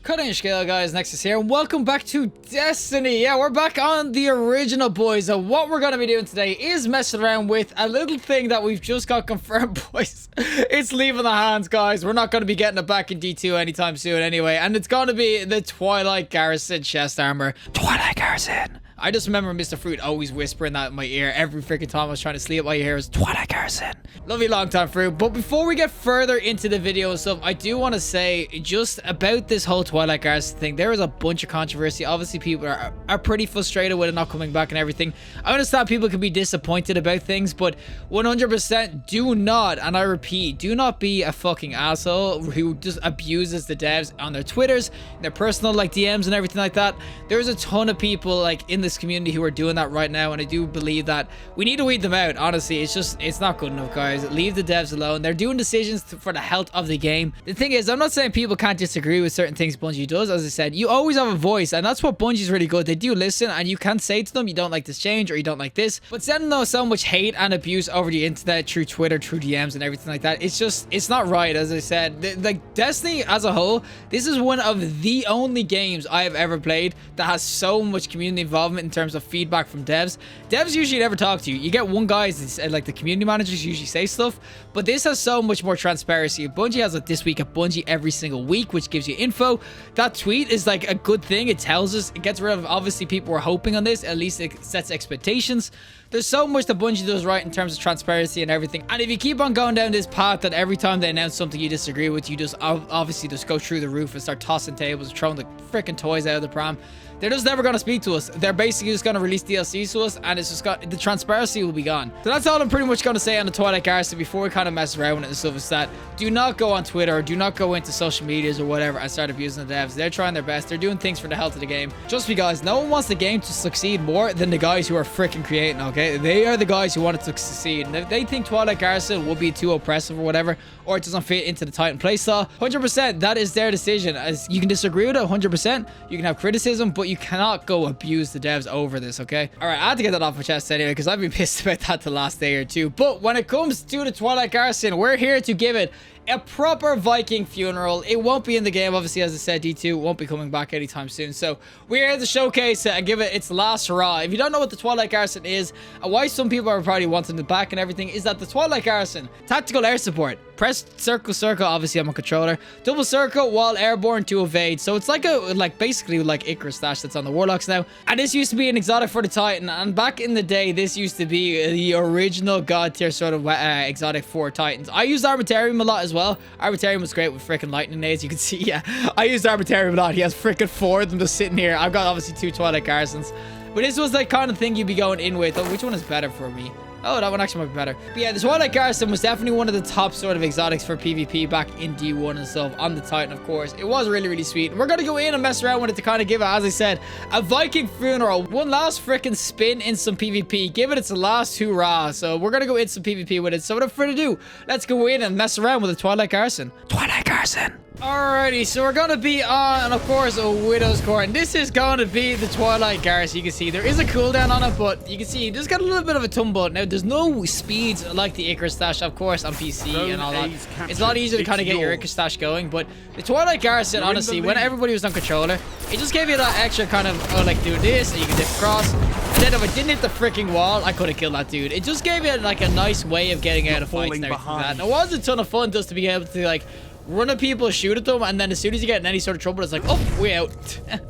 Cutting scale, guys. Nexas here, and welcome back to Destiny. Yeah, we're back on the original, boys. And what we're gonna be doing today is messing around with a little thing that we've just got confirmed, boys. It's leaving the hands, guys. We're not gonna be getting it back in D2 anytime soon, anyway. And it's gonna be the Twilight Garrison chest armor. Twilight Garrison. I just remember Mr. Fruit always whispering that in my ear every freaking time I was trying to sleep. My ear was Twilight Garrison. Love you long time, Fruit. But before we get further into the video and stuff, I do want to say just about this whole Twilight Garrison thing. There is a bunch of controversy. Obviously, people are pretty frustrated with it not coming back and everything. I understand people can be disappointed about things, but 100% do not, and I repeat, do not be a fucking asshole who just abuses the devs on their Twitters, their personal like DMs and everything like that. There's a ton of people like in this community who are doing that right now, and I do believe that we need to weed them out. Honestly, it's not good enough, guys. Leave the devs alone. They're doing decisions for the health of the game. The thing is, I'm not saying people can't disagree with certain things Bungie does. As I said, you always have a voice, and that's what Bungie's really good. They do listen, and you can say to them you don't like this change or you don't like this, but sending them so much hate and abuse over the internet through Twitter, through DMs and everything like that, it's not right. As I said, like Destiny as a whole, this is one of the only games I have ever played that has so much community involvement in terms of feedback from devs. Devs usually never talk to you. You get one guy, like the community managers usually say stuff, but this has so much more transparency. Bungie has like this week at Bungie every single week, which gives you info. That tweet is like a good thing. It tells us, it gets rid of, obviously people were hoping on this, at least it sets expectations. There's so much that Bungie does right in terms of transparency and everything. And if you keep on going down this path that every time they announce something you disagree with, you just obviously just go through the roof and start tossing tables, throwing the freaking toys out of the pram, they're just never going to speak to us. They're basically just going to release DLCs to us, and it's just got, the transparency will be gone. So that's all I'm pretty much going to say on the Twilight Garrison before we kind of mess around with it and stuff. Is that do not go on Twitter, or do not go into social medias or whatever and start abusing the devs. They're trying their best. They're doing things for the health of the game. Just because no one wants the game to succeed more than the guys who are freaking creating, okay? They are the guys who want it to succeed. And if they think Twilight Garrison will be too oppressive or whatever, or it doesn't fit into the Titan playstyle, 100% that is their decision. As you can disagree with it 100%, you can have criticism, but you cannot go abuse the devs over this, okay? All right, I had to get that off my chest anyway, because I've been pissed about that the last day or two. But when it comes to the Twilight Garrison, we're here to give it a proper Viking funeral. It won't be in the game, obviously, as I said, D2 won't be coming back anytime soon. So we're here to showcase it and give it its last hurrah. If you don't know what the Twilight Garrison is, and why some people are probably wanting it back and everything, is that the Twilight Garrison, tactical air support. Press circle, obviously I'm a controller. Double circle while airborne to evade. So it's like basically like Icarus Dash that's on the Warlocks now. And this used to be an exotic for the Titan. And back in the day, this used to be the original god tier sort of exotic for Titans. I used Arbitrarium a lot as well. Arbitrarium was great with freaking lightning nades. You can see, yeah, I used Arbitrarium a lot. He has freaking 4 of them just sitting here. I've got obviously 2 Twilight Garrisons. But this was like kind of thing you'd be going in with. Oh, which one is better for me? Oh, that one actually might be better. But yeah, the Twilight Garrison was definitely one of the top sort of exotics for PvP back in D1 and stuff on the Titan, of course. It was really, really sweet. And we're going to go in and mess around with it to kind of give it, as I said, a Viking funeral. One last freaking spin in some PvP. Give it its last hoorah. So we're going to go in some PvP with it. So without further ado, let's go in and mess around with the Twilight Garrison. Twilight Garrison. Alrighty, so we're going to be on, of course, a Widow's Court. And this is going to be the Twilight Garrison. You can see there is a cooldown on it, but you can see you just got a little bit of a tumble. Now, there's no speeds like the Icarus Dash, of course, on PC and all that. It's a lot easier to kind of get your Icarus Dash going, but the Twilight Garrison, honestly, when everybody was on controller, it just gave you that extra kind of, oh, like, do this, and you can dip across. And then if I didn't hit the freaking wall, I could have killed that dude. It just gave you, like, a nice way of getting out of fights and everything like that. And it was a ton of fun just to be able to, like, run at people, shoot at them, and then as soon as you get in any sort of trouble, it's like, oh, we out.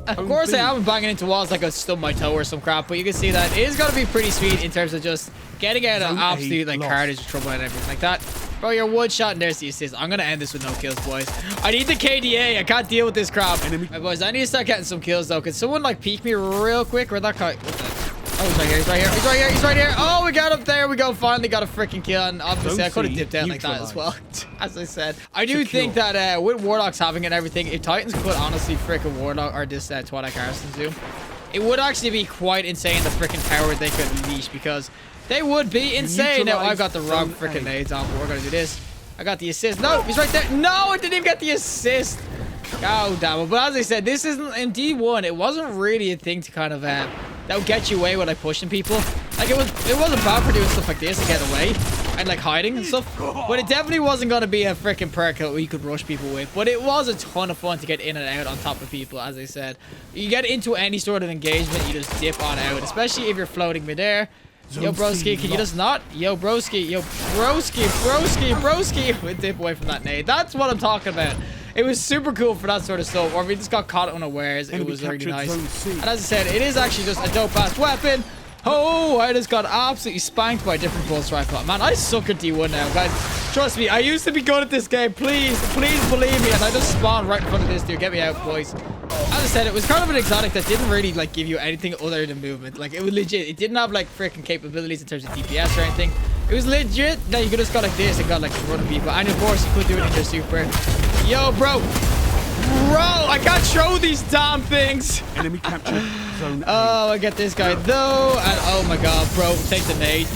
Of course, I haven't banging into walls like I stubbed my toe or some crap, but you can see that it is going to be pretty sweet in terms of just getting out of absolute, like, carnage, trouble, and everything like that. Bro, you're one shot, and there's the assist. I'm going to end this with no kills, boys. I need the KDA. I can't deal with this crap. Right, boys, I need to start getting some kills, though. Can someone, like, peek me real quick? Where'd that guy? What the? Oh, he's right here, he's right here, he's right here, he's right here. Oh, we got him. There we go. Finally got a freaking kill. And obviously, I could have dipped out like that as well. As I said, I do think that with Warlocks having it and everything, if Titans could honestly freaking Warlock or this Twilight Garrison zoom, it would actually be quite insane the freaking power they could unleash, because they would be insane. Now, I've got the wrong freaking nades on, but we're going to do this. I got the assist. No, he's right there. No, I didn't even get the assist. God damn it. But as I said, this isn't in D1. It wasn't really a thing to kind of that would get you away with like pushing people. Like it wasn't bad for doing stuff like this to get away. and like hiding and stuff. But it definitely wasn't going to be a freaking perk that we could rush people with. But it was a ton of fun to get in and out on top of people, as I said. You get into any sort of engagement, you just dip on out, especially if you're floating midair. Yo, broski, can you just not? Yo, broski, broski. We dip away from that nade. That's what I'm talking about. It was super cool for that sort of stuff. Or if we just got caught unawares, it was really nice. And as I said, it is actually just a dope-ass weapon. Oh, I just got absolutely spanked by a different pulse rifle. Man, I suck at D1 now, guys. Trust me, I used to be good at this game. Please believe me. And I just spawned right in front of this dude. Get me out, boys. As I said, it was kind of an exotic that didn't really like give you anything other than movement. Like, it was legit. It didn't have like freaking capabilities in terms of DPS or anything. It was legit that you could just go like this and got like a run of people. And of course, you could do it in your super. Yo, bro, I can't throw these damn things. Enemy captured zone A. Oh, I get this guy though, and oh my god, bro, take the nade.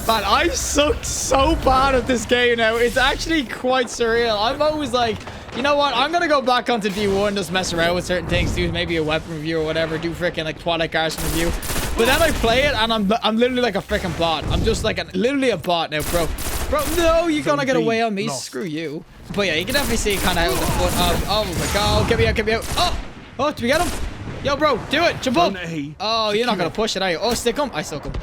Man, I suck so bad at this game now. It's actually quite surreal. I'm always like, you know what? I'm gonna go back onto D1, just mess around with certain things, do maybe a weapon review or whatever, do freaking like Twilight Garrison review. But then I play it and I'm literally like a freaking bot. I'm just like literally a bot now, bro. Bro, no, you're gonna get away on me. Lost. Screw you. But yeah, you can definitely see kind of out the foot of, oh my god, get me out. Oh, did we get him? Yo, bro, do it, jump up. Oh, you're not gonna push it, are you? Oh, stick him. I stuck him.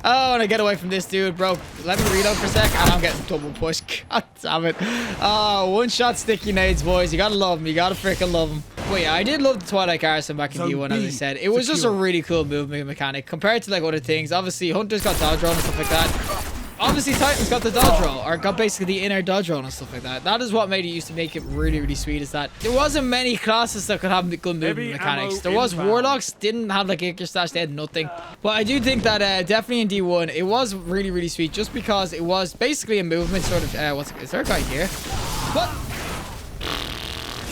Oh, and I get away from this dude, bro. Let me reload for a sec, and I'm getting double pushed. God damn it. Oh, one-shot sticky nades, boys. You gotta love them. You gotta freaking love them. But yeah, I did love the Twilight Garrison back in D1, as I said. It was just a really cool movement mechanic compared to like other things. Obviously, Hunter's got dodge roll and stuff like that. Obviously, Titan's got the dodge roll, or got basically the inner dodge roll and stuff like that. That is what made it used to make it really, really sweet, is that there wasn't many classes that could have good movement mechanics. There was Warlocks, didn't have like Acre Stash, they had nothing. But I do think that definitely in D1, it was really, really sweet, just because it was basically a movement sort of, is there a guy here? What?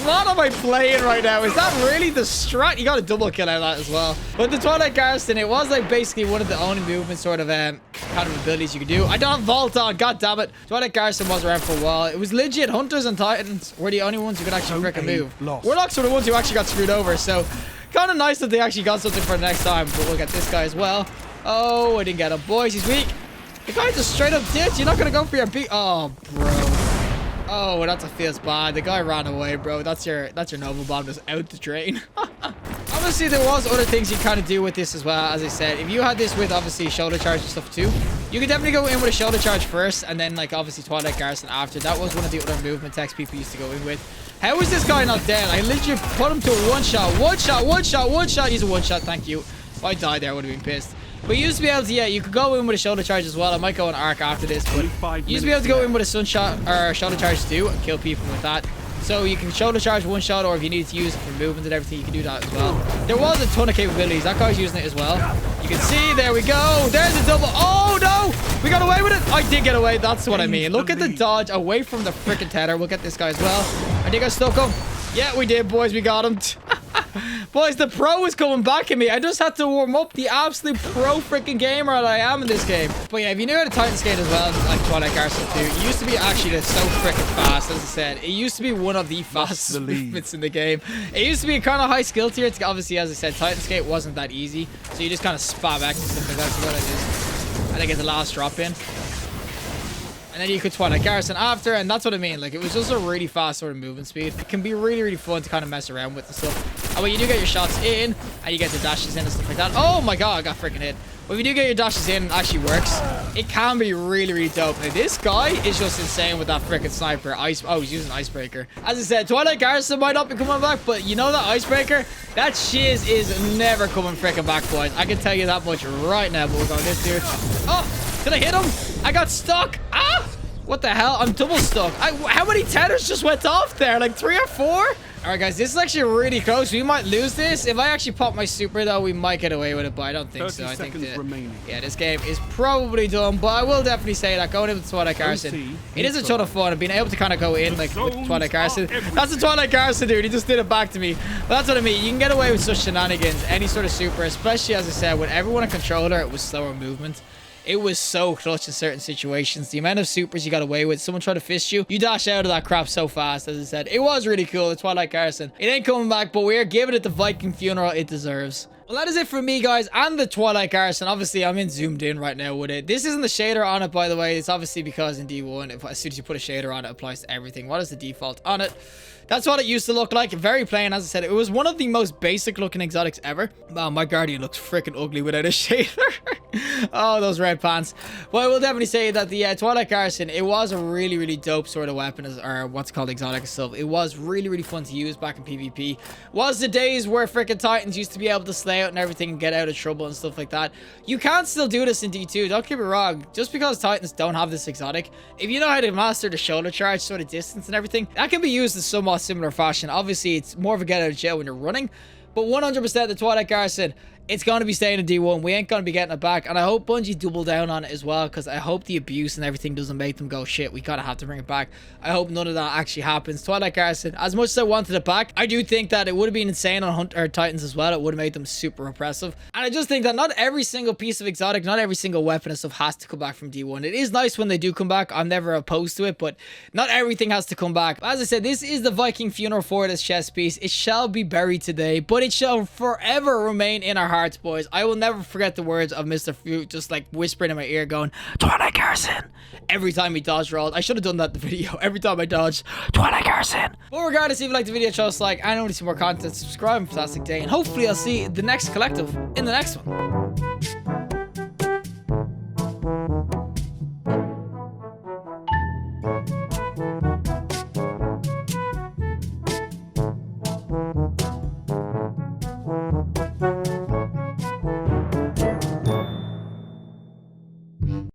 What am I playing right now? Is that really the strat? You got a double kill out of that as well. But the Twilight Garrison, it was like basically one of the only movement sort of kind of abilities you could do. I don't have Vault on, god damn it. Twilight Garrison was around for a while. It was legit. Hunters and Titans were the only ones who could actually freaking move. Warlocks were the ones who actually got screwed over. So kind of nice that they actually got something for the next time. But we'll get this guy as well. Oh, I didn't get him. Boys, he's weak. The guy just straight up ditch. You're not going to go for your beat. Oh, bro. Oh, that's a feels bad. The guy ran away, bro. That's your noble bomb just out the drain. Obviously, there was other things you kind of do with this as well. As I said, if you had this with obviously shoulder charge and stuff too, you could definitely go in with a shoulder charge first, and then like obviously Twilight Garrison after. That was one of the other movement techs people used to go in with. How is this guy not dead? I literally put him to a one shot. He's a one shot. Thank you. If I died there, I would have been pissed. But you used to be able to, yeah, you could go in with a shoulder charge as well. I might go on arc after this, but you used to be able to go in with a sunshot or shoulder charge too and kill people with that. So you can shoulder charge one shot, or if you need to use it for movement and everything, you can do that as well. There was a ton of capabilities. That guy's using it as well. You can see, there we go. There's a double. Oh no, we got away with it. I did get away. That's what I mean. Look at the dodge away from the freaking tether. We'll get this guy as well. I think I stuck him. Yeah, we did, boys. We got him. Boys, the pro is coming back at me. I just had to warm up. The absolute pro freaking gamer that I am in this game. But yeah, if you knew how to Titan skate as well, like Twilight Garrison too, it used to be actually just so freaking fast. As I said, it used to be one of the fastest movements in the game. It used to be a kind of high skill tier. Obviously, as I said, Titan skate wasn't that easy, so you just kind of spam back and stuff like that. So what it is, and I get the last drop in. And then you could Twilight Garrison after, and that's what I mean. Like, it was just a really fast sort of movement speed. It can be really, really fun to kind of mess around with and stuff. And when you do get your shots in, and you get the dashes in and stuff like that. Oh my god, I got freaking hit. But if you do get your dashes in and it actually works, it can be really, really dope. Now, this guy is just insane with that freaking sniper. Oh, he's using Icebreaker. As I said, Twilight Garrison might not be coming back, but you know that Icebreaker? That shiz is never coming freaking back, boys. I can tell you that much right now, but we're going this dude. Oh, did I hit him? I got stuck. Ah! What the hell? I'm double stuck. How many tethers just went off there? Like 3 or 4? All right, guys, this is actually really close. We might lose this. If I actually pop my super, though, we might get away with it, but I don't think so. I think yeah, this game is probably done, but I will definitely say that going in with Twilight Garrison, it is a ton of fun, and being able to kind of go in like with Twilight Garrison. That's the Twilight Garrison, dude. He just did it back to me. But that's what I mean. You can get away with such shenanigans, any sort of super, especially, as I said, with everyone in controller, it was slower movement. It was so clutch in certain situations. The amount of supers you got away with, someone tried to fist you, you dash out of that crap so fast. As I said, it was really cool. The Twilight Garrison, it ain't coming back, but we're giving it the Viking funeral it deserves. Well, that is it for me, guys, and the Twilight Garrison. Obviously, I'm zoomed in right now with it. This isn't the shader on it, by the way. It's obviously because in D1, as soon as you put a shader on it, it applies to everything. What is the default on it? That's what it used to look like. Very plain, as I said. It was one of the most basic looking exotics ever. Wow, my Guardian looks freaking ugly without a shader. Oh, those red pants. Well, I will definitely say that the Twilight Garrison, it was a really, really dope sort of weapon, or what's called exotic itself. It was really, really fun to use back in PvP. Was the days where freaking Titans used to be able to slay out and everything and get out of trouble and stuff like that. You can still do this in D2. Don't get me wrong. Just because Titans don't have this exotic, if you know how to master the shoulder charge sort of distance and everything, that can be used in somewhat similar fashion. Obviously, it's more of a get out of jail when you're running, but 100% the Twilight Garrison, it's going to be staying in D1. We ain't going to be getting it back. And I hope Bungie double down on it as well, because I hope the abuse and everything doesn't make them go, shit, we kind of have to bring it back. I hope none of that actually happens. Twilight Garrison, as much as I wanted it back, I do think that it would have been insane on Hunter Titans as well. It would have made them super oppressive. And I just think that not every single piece of exotic, not every single weapon and stuff has to come back from D1. It is nice when they do come back. I'm never opposed to it, but not everything has to come back. As I said, this is the Viking funeral for this chest piece. It shall be buried today, but it shall forever remain in our hearts, boys. I will never forget the words of Mr. Fruit just like whispering in my ear going, Twilight Garrison, every time he dodge rolled. I should have done that in the video. Every time I dodged, Twilight Garrison. But regardless, if you like the video, show us a like. I want to see more content. Subscribe. Fantastic day. And hopefully I'll see the next collective in the next one.